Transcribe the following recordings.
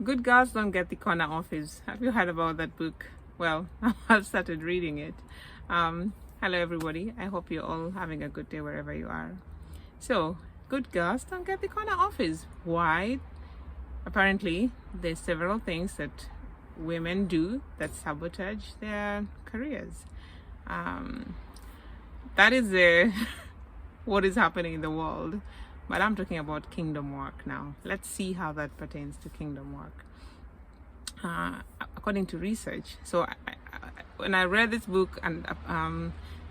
Good girls don't get the corner office. Have you heard about that book? Well, I've started reading it. Hello, everybody. I hope you're all having a good day wherever you are. So, good girls don't get the corner office. Why? Apparently, there's several things that women do that sabotage their careers. That is what is happening in the world. But I'm talking about kingdom work now. Let's see how that pertains to kingdom work. According to research, when I read this book, and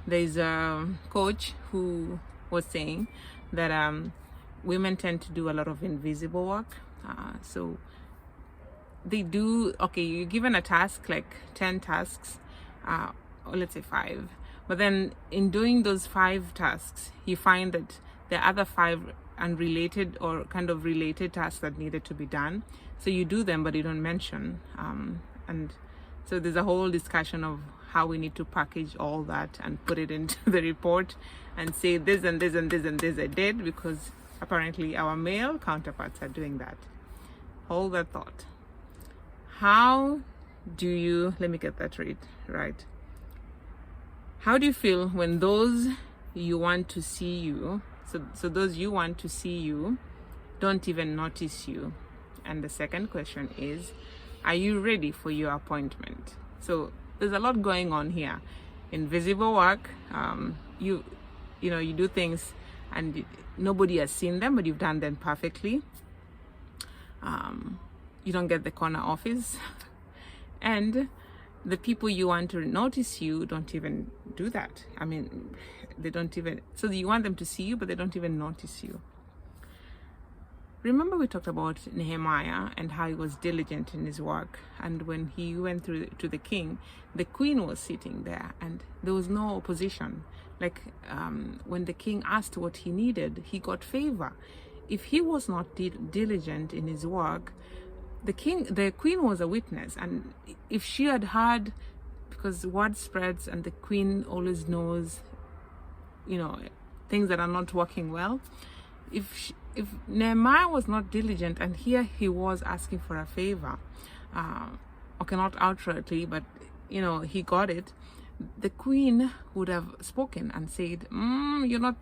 there's a coach who was saying that women tend to do a lot of invisible work. So they do, okay, you're given a task, like 10 tasks, or let's say 5. But then in doing those 5 tasks, you find that there are other 5 unrelated or kind of related tasks that needed to be done. So you do them, but you don't mention. And so there's a whole discussion of how we need to package all that and put it into the report and say this and this and this and this I did, because apparently our male counterparts are doing that. Hold that thought. How do you, let me get that right. How do you feel when those you want to see you, so those you want to see you don't even notice you? And the second question is, are you ready for your appointment? So there's a lot going on here. Invisible work, you do things and nobody has seen them, but you've done them perfectly. You don't get the corner office. And the people you want to notice you don't even do that. I mean, they don't even, so you want them to see you, but they don't even notice you. Remember we talked about Nehemiah and how he was diligent in his work. And when he went to the king, the queen was sitting there and there was no opposition. Like when the king asked what he needed, he got favor. If he was not diligent in his work, the queen was a witness, and if she had heard, because word spreads and the queen always knows, things that are not working well. If Nehemiah was not diligent, and here he was asking for a favor, okay, not outrightly, but he got it, the queen would have spoken and said, you're not,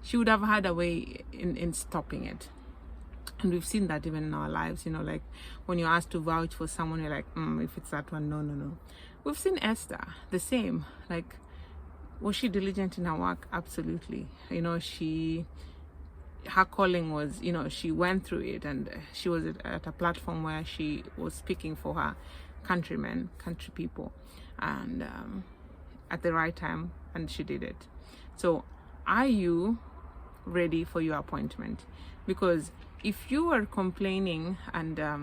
she would have had a way in stopping it. And we've seen that even in our lives, like when you're asked to vouch for someone, you're like, if it's that one, no. We've seen Esther, the same. Like, was she diligent in her work? Absolutely. Her calling was, she went through it, and she was at a platform where she was speaking for her country people, and at the right time, and she did it. So are you ready for your appointment? Because if you are complaining and are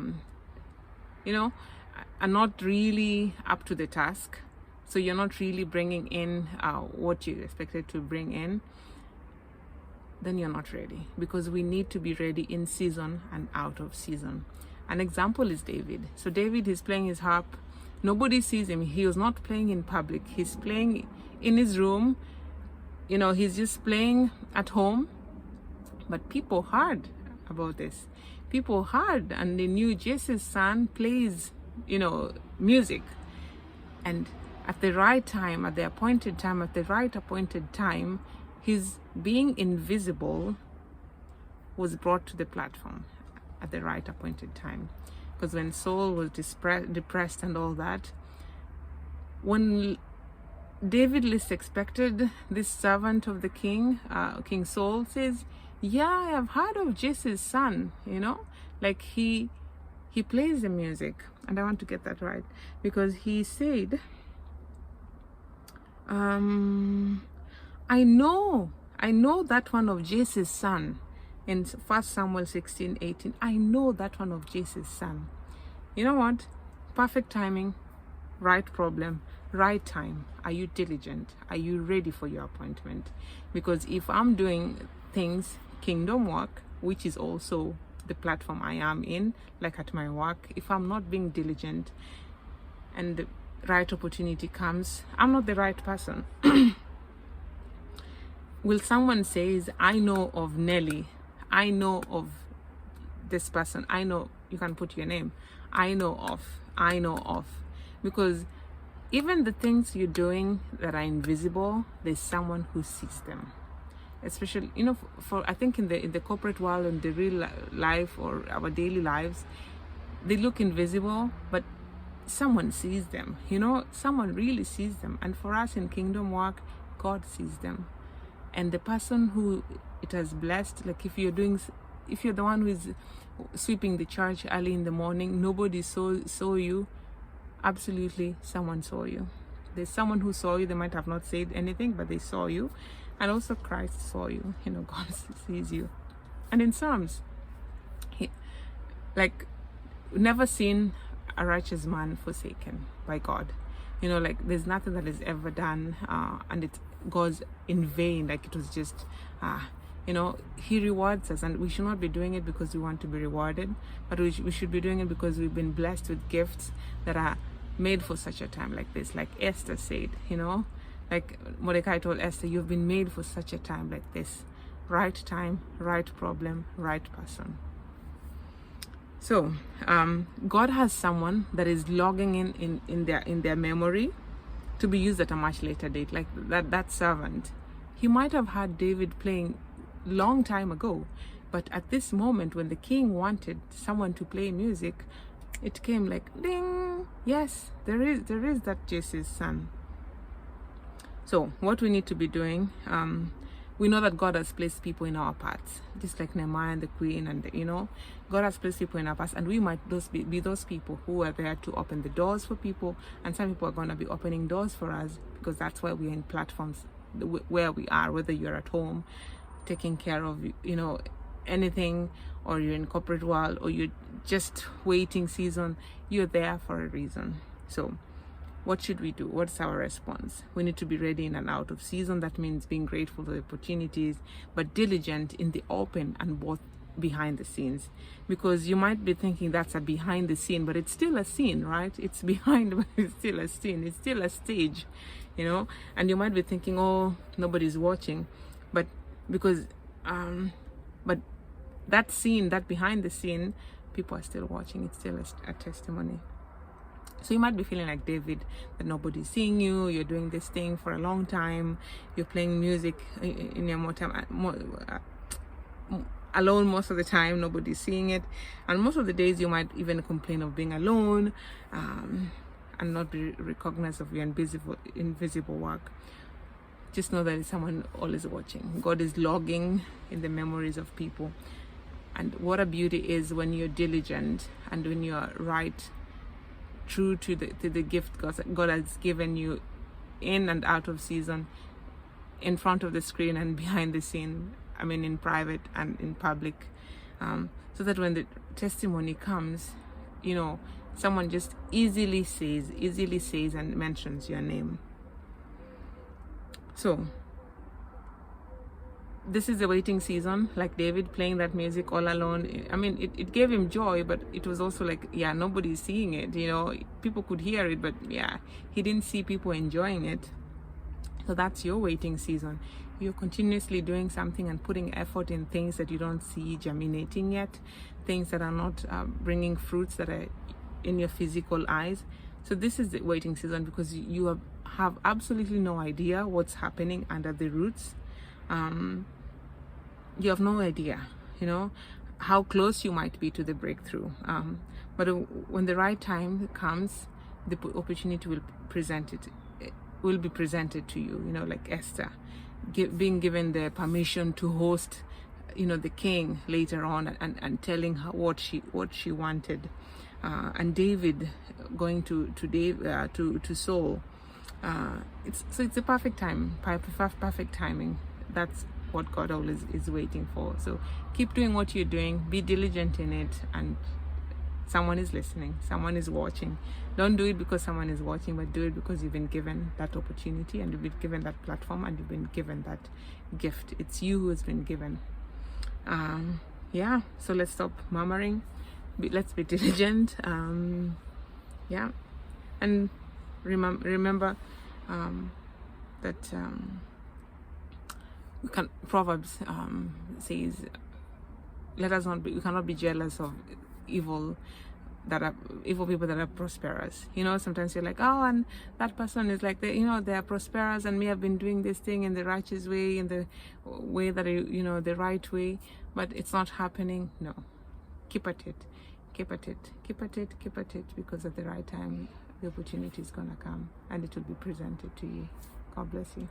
not really up to the task, so you're not really bringing in what you expected to bring in, then you're not ready. Because we need to be ready in season and out of season. An example is David. So David is playing his harp. Nobody sees him. He was not playing in public. He's playing in his room. He's just playing at home. But people heard about this. People heard, and they knew Jesse's son plays, music. And at the right time, at the appointed time, his being invisible was brought to the platform at the right appointed time. Because when Saul was depressed and all that, when David least expected, this servant of the king, King Saul, says, yeah, I have heard of Jesse's son, like he plays the music. And I want to get that right, because he said, I know that one of Jesse's son. In 1 Samuel 16:18, I know that one of Jesse's son. You know what? Perfect timing, right problem, right time. Are you diligent? Are you ready for your appointment? Because if I'm doing things, kingdom work, which is also the platform I am in, like at my work, if I'm not being diligent and the right opportunity comes, I'm not the right person. Will someone says, I know of Nelly, I know of this person, I know, you can put your name, I know of, because even the things you're doing that are invisible, there's someone who sees them. Especially, for I think in the corporate world, in the real life or our daily lives, they look invisible, but someone sees them. Someone really sees them. And for us in kingdom work, God sees them. And the person who it has blessed, like if you're the one who is sweeping the church early in the morning, nobody saw you. Absolutely, someone saw you. There's someone who saw you. They might have not said anything, but they saw you. And also Christ saw you. God sees you. And in Psalms, never seen a righteous man forsaken by God. There's nothing that is ever done and it goes in vain. It was just he rewards us, and we should not be doing it because we want to be rewarded, but we should be doing it because we've been blessed with gifts that are made for such a time like this. Like Esther said, like Mordecai told Esther, you've been made for such a time like this. Right time, right problem, right person. So God has someone that is logging in their memory to be used at a much later date. Like that servant, he might have had David playing long time ago, but at this moment when the king wanted someone to play music, it came like ding. Yes, there is that Jesse's son. So what we need to be doing, we know that God has placed people in our paths, just like Nehemiah and the queen, and God has placed people in our paths, and we might be those people who are there to open the doors for people, and some people are going to be opening doors for us, because that's why we're in platforms where we are, whether you're at home taking care of anything, or you're in corporate world, or you're just waiting season, you're there for a reason. So what should we do? What's our response? We need to be ready in and out of season. That means being grateful for the opportunities, but diligent in the open and both behind the scenes. Because you might be thinking that's a behind the scene, but it's still a scene, right? It's behind, but it's still a scene. It's still a stage, and you might be thinking, oh, nobody's watching. But because, but that scene, that behind the scene, people are still watching. It's still a testimony. So you might be feeling like David, that nobody's seeing you, you're doing this thing for a long time, you're playing music in your alone most of the time, nobody's seeing it, and most of the days you might even complain of being alone and not be recognized of your invisible work. Just know that it's someone always watching. God is logging in the memories of people, and what a beauty is when you're diligent and when you're right, true to the gift God has given you in and out of season, in front of the screen and behind the scene, in private and in public, so that when the testimony comes, someone just easily says and mentions your name. So this is the waiting season, like David playing that music all alone. It gave him joy, but it was also like, nobody's seeing it. People could hear it, but he didn't see people enjoying it. So that's your waiting season. You're continuously doing something and putting effort in things that you don't see germinating yet, things that are not bringing fruits that are in your physical eyes. So this is the waiting season, because you have absolutely no idea what's happening under the roots. You have no idea, how close you might be to the breakthrough. But when the right time comes, the opportunity will be presented to you, like Esther, being given the permission to host, the king later on, and telling her what she wanted. And David going to Saul. It's a perfect time, perfect timing. That's what God always is waiting for. So keep doing what you're doing, be diligent in it, and someone is listening, someone is watching. Don't do it because someone is watching, but do it because you've been given that opportunity, and you've been given that platform, and you've been given that gift. It's you who has been given. So let's stop murmuring, let's be diligent. And remember that Proverbs says, we cannot be jealous of evil people that are prosperous. Sometimes you're like, oh, and that person is like, they are prosperous, and me, have been doing this thing in the righteous way, in the way that the right way, but it's not happening. No, keep at it, because at the right time the opportunity is gonna come and it will be presented to you. God bless you.